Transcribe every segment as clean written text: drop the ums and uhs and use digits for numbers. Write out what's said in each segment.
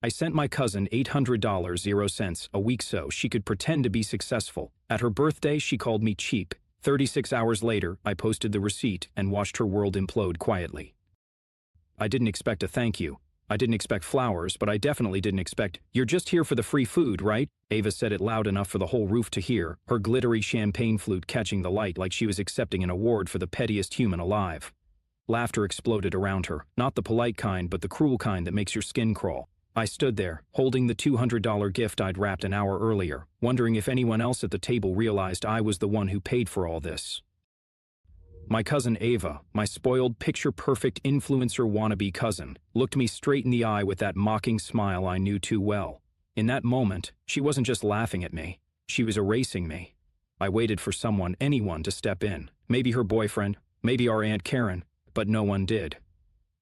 I sent my cousin $800 0 cents a week so she could pretend to be successful. At her birthday, she called me cheap. 36 hours later, I posted the receipt and watched her world implode quietly. I didn't expect a thank you. I didn't expect flowers, but I definitely didn't expect, "You're just here for the free food, right?" Ava said it loud enough for the whole roof to hear, her glittery champagne flute catching the light like she was accepting an award for the pettiest human alive. Laughter exploded around her, not the polite kind but the cruel kind that makes your skin crawl. I stood there, holding the $200 gift I'd wrapped an hour earlier, wondering if anyone else at the table realized I was the one who paid for all this. My cousin Ava, my spoiled, picture-perfect influencer wannabe cousin, looked me straight in the eye with that mocking smile I knew too well. In that moment, she wasn't just laughing at me, she was erasing me. I waited for someone, anyone, to step in. Maybe her boyfriend, maybe our Aunt Karen, but no one did.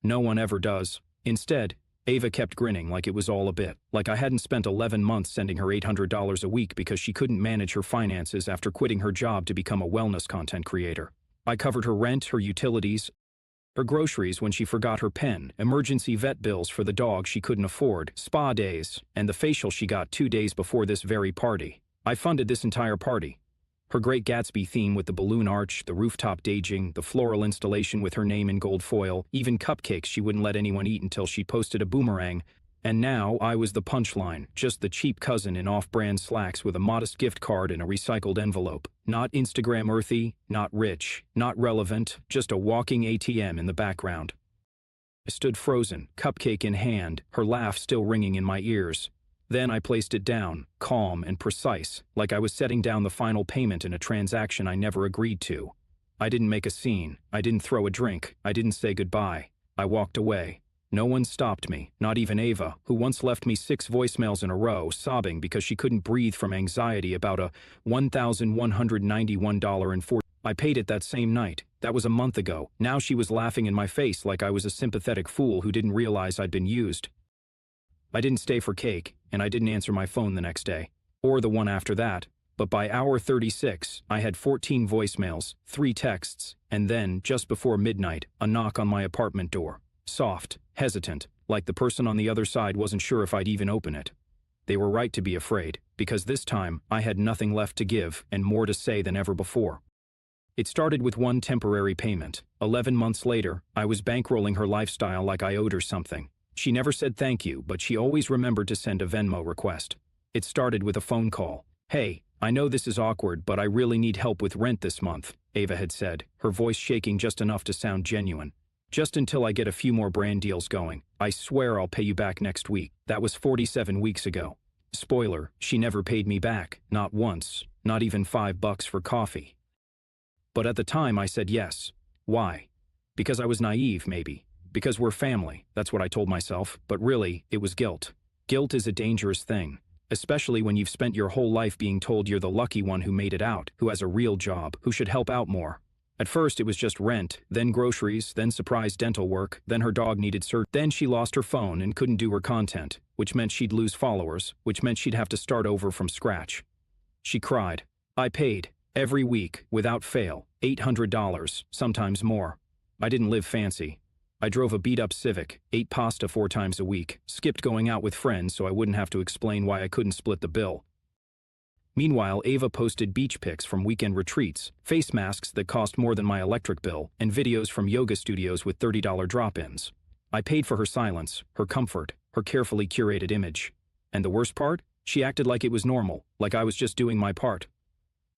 No one ever does. Instead, Ava kept grinning like it was all a bit, like I hadn't spent 11 months sending her $800 a week because she couldn't manage her finances after quitting her job to become a wellness content creator. I covered her rent, her utilities, her groceries when she forgot her pen, emergency vet bills for the dog she couldn't afford, spa days, and the facial she got 2 days before this very party. I funded this entire party. Her Great Gatsby theme with the balloon arch, the rooftop staging, the floral installation with her name in gold foil, even cupcakes she wouldn't let anyone eat until she posted a boomerang. And now I was the punchline, just the cheap cousin in off-brand slacks with a modest gift card in a recycled envelope. Not Instagram earthy, not rich, not relevant, just a walking ATM in the background. I stood frozen, cupcake in hand, her laugh still ringing in my ears. Then I placed it down, calm and precise, like I was setting down the final payment in a transaction I never agreed to. I didn't make a scene, I didn't throw a drink, I didn't say goodbye. I walked away. No one stopped me, not even Ava, who once left me 6 voicemails in a row, sobbing because she couldn't breathe from anxiety about a $1,191.40. I paid it that same night. That was a month ago. Now she was laughing in my face like I was a sympathetic fool who didn't realize I'd been used. I didn't stay for cake, and I didn't answer my phone the next day, or the one after that. But by hour 36, I had 14 voicemails, 3 texts, and then, just before midnight, a knock on my apartment door. Soft, hesitant, like the person on the other side wasn't sure if I'd even open it. They were right to be afraid, because this time I had nothing left to give and more to say than ever before. It started with one temporary payment. 11 months later, I was bankrolling her lifestyle like I owed her something. She never said thank you, but she always remembered to send a Venmo request. It started with a phone call. "Hey, I know this is awkward, but I really need help with rent this month," Ava had said, her voice shaking just enough to sound genuine. "Just until I get a few more brand deals going. I swear I'll pay you back next week." That was 47 weeks ago. Spoiler, she never paid me back, not once, not even $5 for coffee. But at the time I said yes. Why? Because I was naive, maybe. Because we're family, that's what I told myself, but really, it was guilt. Guilt is a dangerous thing, especially when you've spent your whole life being told you're the lucky one who made it out, who has a real job, who should help out more. At first it was just rent, then groceries, then surprise dental work, then her dog needed surgery. Then she lost her phone and couldn't do her content, which meant she'd lose followers, which meant she'd have to start over from scratch. She cried. I paid, every week, without fail, $800, sometimes more. I didn't live fancy. I drove a beat-up Civic, ate pasta 4 times a week, skipped going out with friends so I wouldn't have to explain why I couldn't split the bill. Meanwhile, Ava posted beach pics from weekend retreats, face masks that cost more than my electric bill, and videos from yoga studios with $30 drop-ins. I paid for her silence, her comfort, her carefully curated image. And the worst part? She acted like it was normal, like I was just doing my part.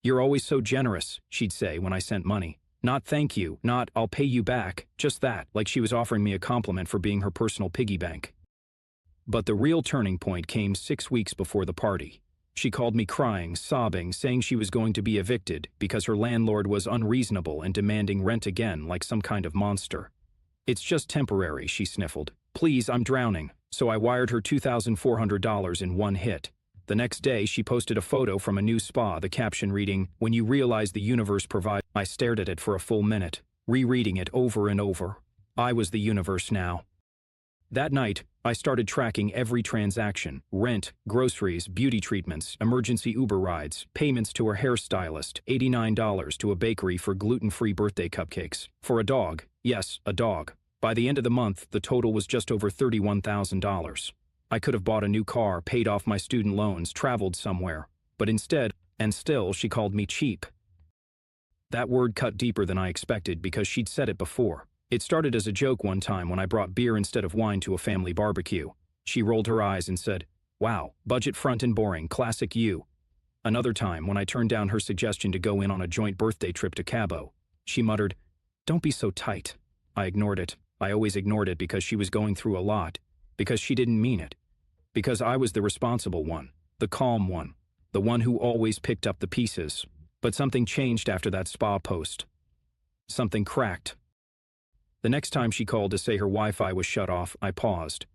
"You're always so generous," she'd say when I sent money. Not "thank you," not "I'll pay you back," just that, like she was offering me a compliment for being her personal piggy bank. But the real turning point came 6 weeks before the party. She called me crying, sobbing, saying she was going to be evicted because her landlord was unreasonable and demanding rent again like some kind of monster. "It's just temporary," she sniffled. "Please, I'm drowning." So I wired her $2,400 in one hit. The next day, she posted a photo from a new spa, the caption reading, "When you realize the universe provides." I stared at it for a full minute, rereading it over and over. I was the universe now. That night, I started tracking every transaction: rent, groceries, beauty treatments, emergency Uber rides, payments to her hairstylist, $89 to a bakery for gluten-free birthday cupcakes. For a dog, yes, a dog. By the end of the month, the total was just over $31,000. I could have bought a new car, paid off my student loans, traveled somewhere. But instead, and still, she called me cheap. That word cut deeper than I expected because she'd said it before. It started as a joke one time when I brought beer instead of wine to a family barbecue. She rolled her eyes and said, "Wow, budget front and boring, classic you." Another time when I turned down her suggestion to go in on a joint birthday trip to Cabo. She muttered, "Don't be so tight." I ignored it. I always ignored it because she was going through a lot. Because she didn't mean it. Because I was the responsible one, the calm one, the one who always picked up the pieces. But something changed after that spa post. Something cracked. The next time she called to say her Wi-Fi was shut off, I paused.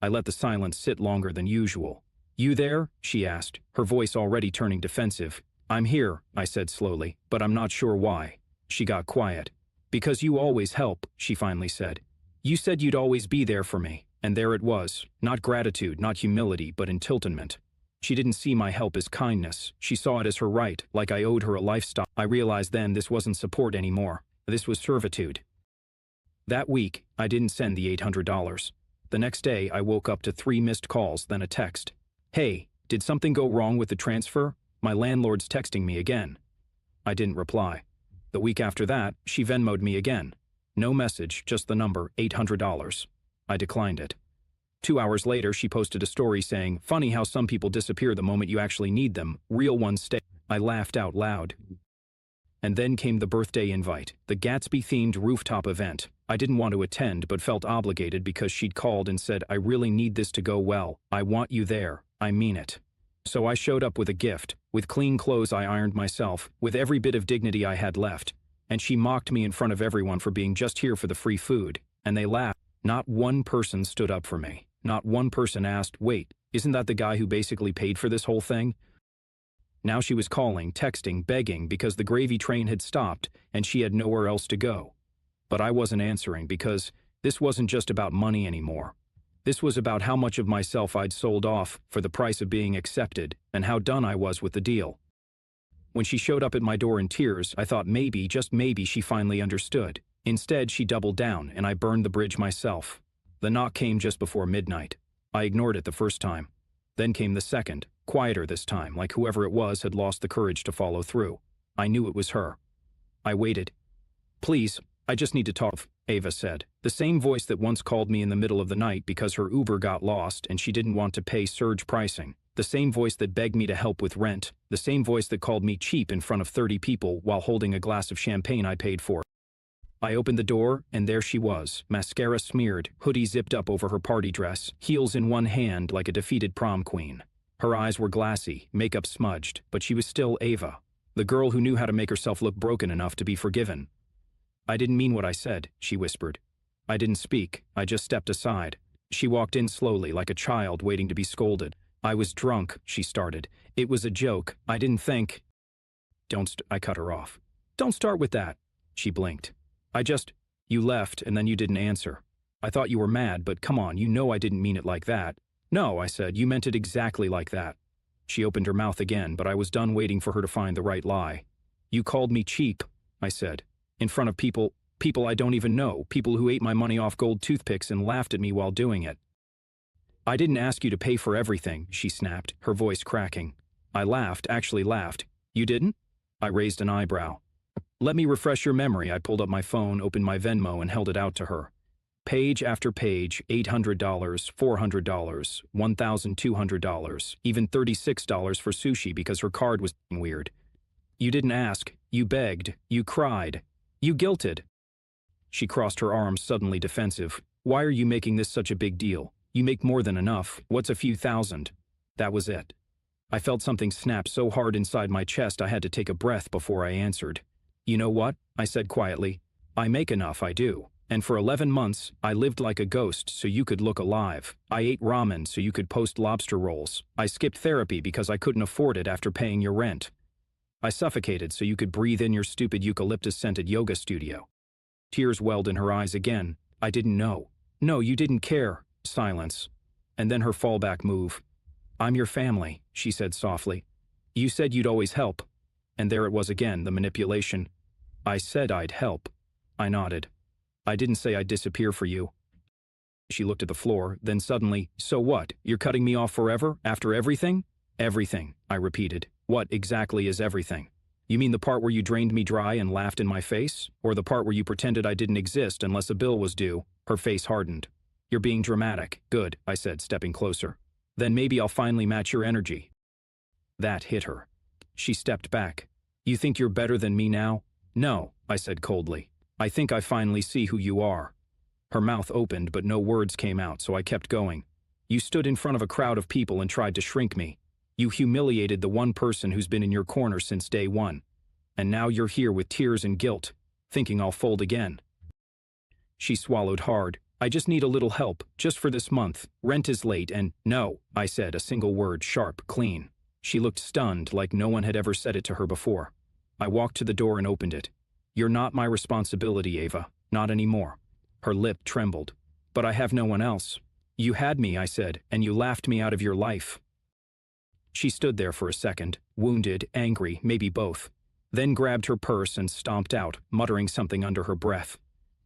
I let the silence sit longer than usual. "You there?" she asked, her voice already turning defensive. "I'm here," I said slowly, "but I'm not sure why." She got quiet. "Because you always help," she finally said. "You said you'd always be there for me." And there it was, not gratitude, not humility, but entitlement. She didn't see my help as kindness. She saw it as her right, like I owed her a lifestyle. I realized then this wasn't support anymore. This was servitude. That week, I didn't send the $800. The next day, I woke up to 3 missed calls, then a text. "Hey, did something go wrong with the transfer? My landlord's texting me again." I didn't reply. The week after that, she Venmo'd me again. No message, just the number, $800. I declined it. 2 hours later, she posted a story saying, "Funny how some people disappear the moment you actually need them. Real ones stay." I laughed out loud. And then came the birthday invite, the Gatsby-themed rooftop event. I didn't want to attend but felt obligated because she'd called and said, "I really need this to go well. I want you there. I mean it." So I showed up with a gift, with clean clothes I ironed myself, with every bit of dignity I had left. And she mocked me in front of everyone for being just here for the free food. And they laughed. Not one person stood up for me. Not one person asked, "Wait, isn't that the guy who basically paid for this whole thing?" Now she was calling, texting, begging because the gravy train had stopped and she had nowhere else to go. But I wasn't answering because this wasn't just about money anymore. This was about how much of myself I'd sold off for the price of being accepted and how done I was with the deal. When she showed up at my door in tears, I thought maybe, just maybe, she finally understood. Instead, she doubled down, and I burned the bridge myself. The knock came just before midnight. I ignored it the first time. Then came the second, quieter this time, like whoever it was had lost the courage to follow through. I knew it was her. I waited. "Please, I just need to talk," Ava said. The same voice that once called me in the middle of the night because her Uber got lost and she didn't want to pay surge pricing. The same voice that begged me to help with rent. The same voice that called me cheap in front of 30 people while holding a glass of champagne I paid for. I opened the door, and there she was, mascara smeared, hoodie zipped up over her party dress, heels in one hand like a defeated prom queen. Her eyes were glassy, makeup smudged, but she was still Ava, the girl who knew how to make herself look broken enough to be forgiven. "I didn't mean what I said," she whispered. I didn't speak, I just stepped aside. She walked in slowly, like a child waiting to be scolded. "I was drunk," she started. "It was a joke. I didn't think—" I cut her off. "Don't start with that." She blinked. You left, and then you didn't answer. I thought you were mad, but come on, you know I didn't mean it like that." "No," I said, "you meant it exactly like that." She opened her mouth again, but I was done waiting for her to find the right lie. "You called me cheap," I said, "in front of people I don't even know, people who ate my money off gold toothpicks and laughed at me while doing it." "I didn't ask you to pay for everything," she snapped, her voice cracking. I laughed, actually laughed. "You didn't?" I raised an eyebrow. "Let me refresh your memory." I pulled up my phone, opened my Venmo, and held it out to her. Page after page, $800, $400, $1,200, even $36 for sushi because her card was weird. "You didn't ask. You begged. You cried. You guilted." She crossed her arms, suddenly defensive. "Why are you making this such a big deal? You make more than enough. What's a few thousand?" That was it. I felt something snap so hard inside my chest I had to take a breath before I answered. "You know what?" I said quietly. "I make enough, I do. And for 11 months, I lived like a ghost so you could look alive. I ate ramen so you could post lobster rolls. I skipped therapy because I couldn't afford it after paying your rent. I suffocated so you could breathe in your stupid eucalyptus-scented yoga studio." Tears welled in her eyes again. "I didn't know." "No, you didn't care." Silence. And then her fallback move. "I'm your family," she said softly. "You said you'd always help." And there it was again, the manipulation. "I said I'd help." I nodded. "I didn't say I'd disappear for you." She looked at the floor, then suddenly, "So what? You're cutting me off forever? After everything?" "Everything," I repeated. "What exactly is everything? You mean the part where you drained me dry and laughed in my face? Or the part where you pretended I didn't exist unless a bill was due?" Her face hardened. "You're being dramatic." "Good," I said, stepping closer. "Then maybe I'll finally match your energy." That hit her. She stepped back. "You think you're better than me now?" "No," I said coldly. "I think I finally see who you are." Her mouth opened, but no words came out, so I kept going. "You stood in front of a crowd of people and tried to shrink me. You humiliated the one person who's been in your corner since day one. And now you're here with tears and guilt, thinking I'll fold again." She swallowed hard. "I just need a little help, just for this month. Rent is late and—" "No," I said, a single word, sharp, clean. She looked stunned, like no one had ever said it to her before. I walked to the door and opened it. "You're not my responsibility, Ava. Not anymore." Her lip trembled. "But I have no one else." "You had me," I said, "and you laughed me out of your life." She stood there for a second, wounded, angry, maybe both. Then grabbed her purse and stomped out, muttering something under her breath.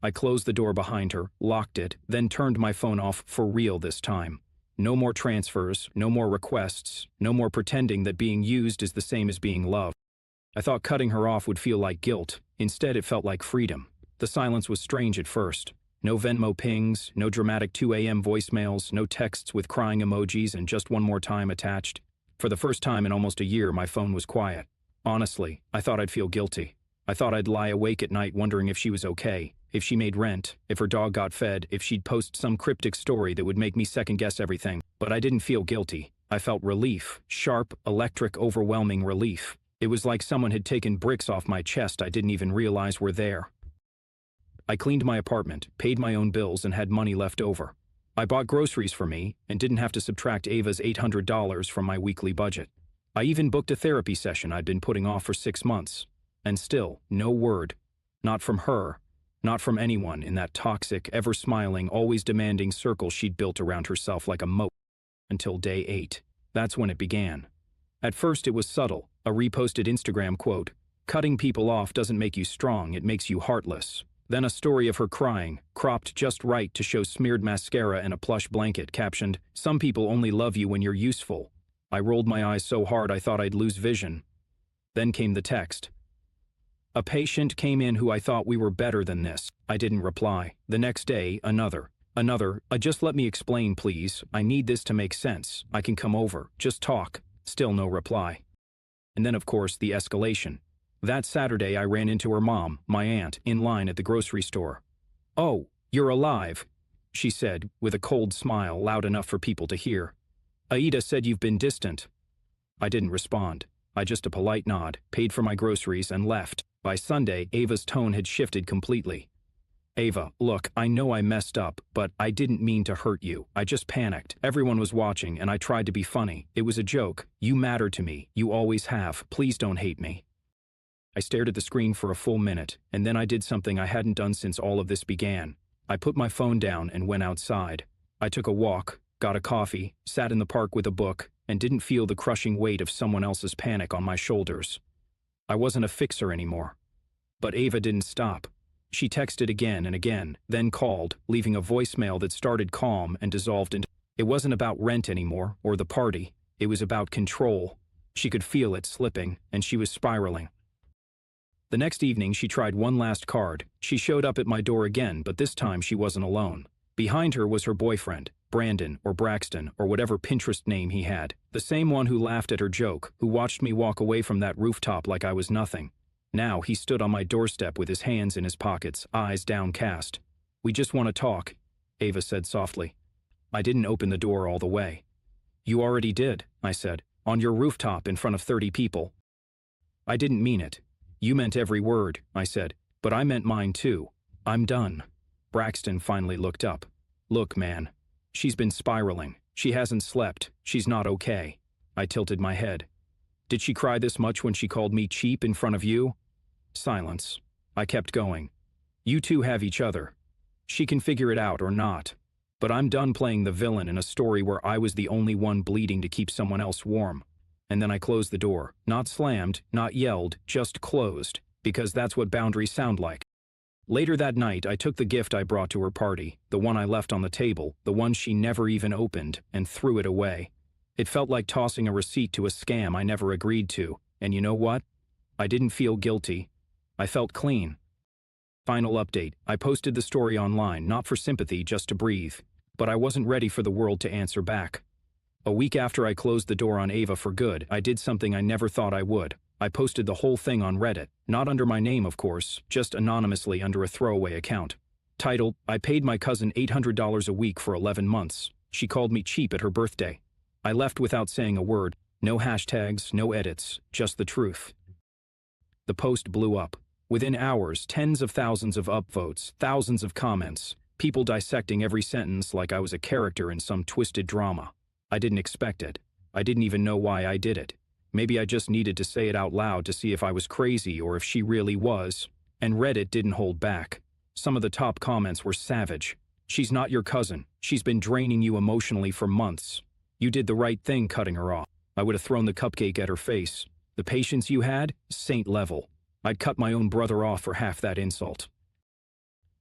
I closed the door behind her, locked it, then turned my phone off for real this time. No more transfers, no more requests, no more pretending that being used is the same as being loved. I thought cutting her off would feel like guilt. Instead, it felt like freedom. The silence was strange at first. No Venmo pings, no dramatic 2 a.m. voicemails, no texts with crying emojis and just one more time attached. For the first time in almost a year, my phone was quiet. Honestly, I thought I'd feel guilty. I thought I'd lie awake at night wondering if she was okay, if she made rent, if her dog got fed, if she'd post some cryptic story that would make me second-guess everything. But I didn't feel guilty. I felt relief, sharp, electric, overwhelming relief. It was like someone had taken bricks off my chest I didn't even realize were there. I cleaned my apartment, paid my own bills, and had money left over. I bought groceries for me and didn't have to subtract Ava's $800 from my weekly budget. I even booked a therapy session I'd been putting off for 6 months. And still, no word. Not from her. Not from anyone in that toxic, ever-smiling, always demanding circle she'd built around herself like a moat. Until day 8. That's when it began. At first it was subtle, a reposted Instagram quote, "Cutting people off doesn't make you strong, it makes you heartless." Then a story of her crying, cropped just right to show smeared mascara and a plush blanket, captioned, "Some people only love you when you're useful." I rolled my eyes so hard I thought I'd lose vision. Then came the text. "A patient came in who I thought we were better than this." I didn't reply. The next day, another. Just let me explain, please. I need this to make sense. I can come over. Just talk." Still no reply. And then, of course, the escalation. That Saturday, I ran into her mom, my aunt, in line at the grocery store. "Oh, you're alive," she said, with a cold smile loud enough for people to hear. "Aida said you've been distant." I didn't respond. I just a polite nod, paid for my groceries, and left. By Sunday, Ava's tone had shifted completely. "Ava, look, I know I messed up, but I didn't mean to hurt you. I just panicked. Everyone was watching, and I tried to be funny. It was a joke. You matter to me. You always have. Please don't hate me." I stared at the screen for a full minute, and then I did something I hadn't done since all of this began. I put my phone down and went outside. I took a walk, got a coffee, sat in the park with a book, and didn't feel the crushing weight of someone else's panic on my shoulders. I wasn't a fixer anymore. But Ava didn't stop. She texted again and again, then called, leaving a voicemail that started calm and dissolved into... It wasn't about rent anymore, or the party. It was about control. She could feel it slipping, and she was spiraling. The next evening, she tried one last card. She showed up at my door again, but this time she wasn't alone. Behind her was her boyfriend, Brandon or Braxton or whatever Pinterest name he had. The same one who laughed at her joke, who watched me walk away from that rooftop like I was nothing. Now he stood on my doorstep with his hands in his pockets, eyes downcast. "We just want to talk," Ava said softly. I didn't open the door all the way. "You already did," I said, "on your rooftop in front of 30 people. "I didn't mean it." "You meant every word," I said, "but I meant mine too. I'm done." Braxton finally looked up. "Look, man. She's been spiraling. She hasn't slept. She's not okay." I tilted my head. "Did she cry this much when she called me cheap in front of you?" Silence. I kept going. "You two have each other. She can figure it out or not. But I'm done playing the villain in a story where I was the only one bleeding to keep someone else warm." And then I closed the door. Not slammed, not yelled, just closed, because that's what boundaries sound like. Later that night, I took the gift I brought to her party, the one I left on the table, the one she never even opened, and threw it away. It felt like tossing a receipt to a scam I never agreed to, and you know what? I didn't feel guilty. I felt clean. Final update, I posted the story online, not for sympathy, just to breathe. But I wasn't ready for the world to answer back. A week after I closed the door on Ava for good, I did something I never thought I would. I posted the whole thing on Reddit, not under my name of course, just anonymously under a throwaway account. Titled, I paid my cousin $800 a week for 11 months. She called me cheap at her birthday. I left without saying a word, no hashtags, no edits, just the truth. The post blew up. Within hours, tens of thousands of upvotes, thousands of comments, people dissecting every sentence like I was a character in some twisted drama. I didn't expect it. I didn't even know why I did it. Maybe I just needed to say it out loud to see if I was crazy or if she really was. And Reddit didn't hold back. Some of the top comments were savage. She's not your cousin. She's been draining you emotionally for months. You did the right thing cutting her off. I would have thrown the cupcake at her face. The patience you had, saint level. I'd cut my own brother off for half that insult.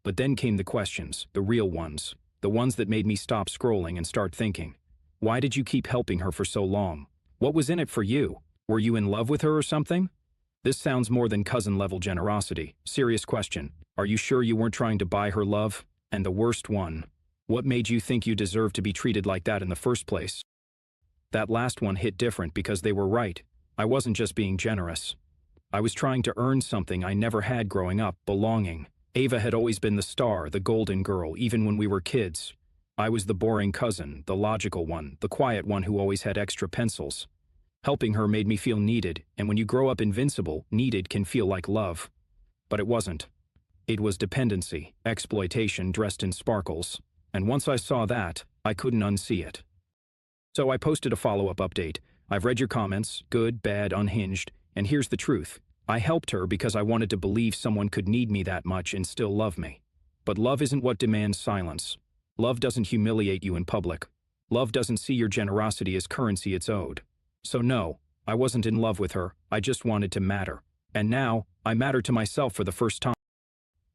But then came the questions, the real ones, the ones that made me stop scrolling and start thinking. Why did you keep helping her for so long? What was in it for you? Were you in love with her or something? This sounds more than cousin-level generosity. Serious question. Are you sure you weren't trying to buy her love? And the worst one, what made you think you deserved to be treated like that in the first place? That last one hit different because they were right. I wasn't just being generous. I was trying to earn something I never had growing up, belonging. Ava had always been the star, the golden girl, even when we were kids. I was the boring cousin, the logical one, the quiet one who always had extra pencils. Helping her made me feel needed, and when you grow up invincible, needed can feel like love. But it wasn't. It was dependency, exploitation dressed in sparkles. And once I saw that, I couldn't unsee it. So I posted a follow-up update. I've read your comments, good, bad, unhinged, and here's the truth. I helped her because I wanted to believe someone could need me that much and still love me. But love isn't what demands silence. Love doesn't humiliate you in public. Love doesn't see your generosity as currency it's owed. So no, I wasn't in love with her, I just wanted to matter. And now, I matter to myself for the first time.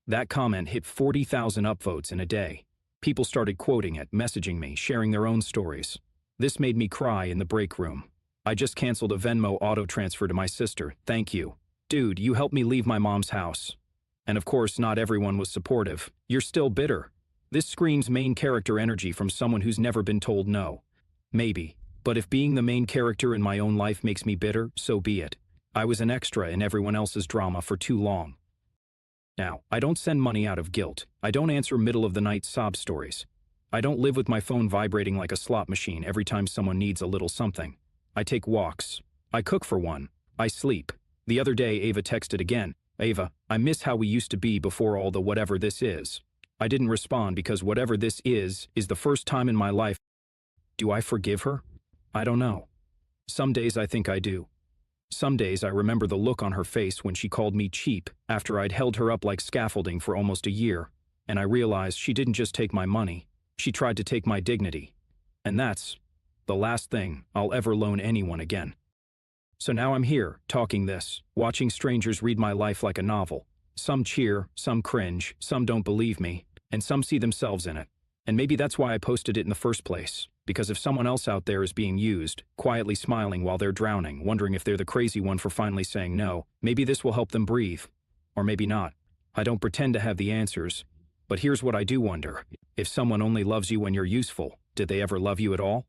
That comment hit 40,000 upvotes in a day. People started quoting it, messaging me, sharing their own stories. This made me cry in the break room. I just canceled a Venmo auto transfer to my sister, thank you. Dude, you helped me leave my mom's house. And of course, not everyone was supportive. You're still bitter. This screams main character energy from someone who's never been told no. Maybe. But if being the main character in my own life makes me bitter, so be it. I was an extra in everyone else's drama for too long. Now, I don't send money out of guilt. I don't answer middle-of-the-night sob stories. I don't live with my phone vibrating like a slot machine every time someone needs a little something. I take walks. I cook for one. I sleep. The other day, Ava texted again. Ava, I miss how we used to be before all the whatever this is. I didn't respond because whatever this is the first time in my life. Do I forgive her? I don't know. Some days I think I do. Some days I remember the look on her face when she called me cheap after I'd held her up like scaffolding for almost a year, and I realized she didn't just take my money, she tried to take my dignity. And that's the last thing I'll ever loan anyone again. So now I'm here, talking this, watching strangers read my life like a novel. Some cheer, some cringe, some don't believe me, and some see themselves in it. And maybe that's why I posted it in the first place. Because if someone else out there is being used, quietly smiling while they're drowning, wondering if they're the crazy one for finally saying no, maybe this will help them breathe. Or maybe not. I don't pretend to have the answers. But here's what I do wonder. If someone only loves you when you're useful, did they ever love you at all?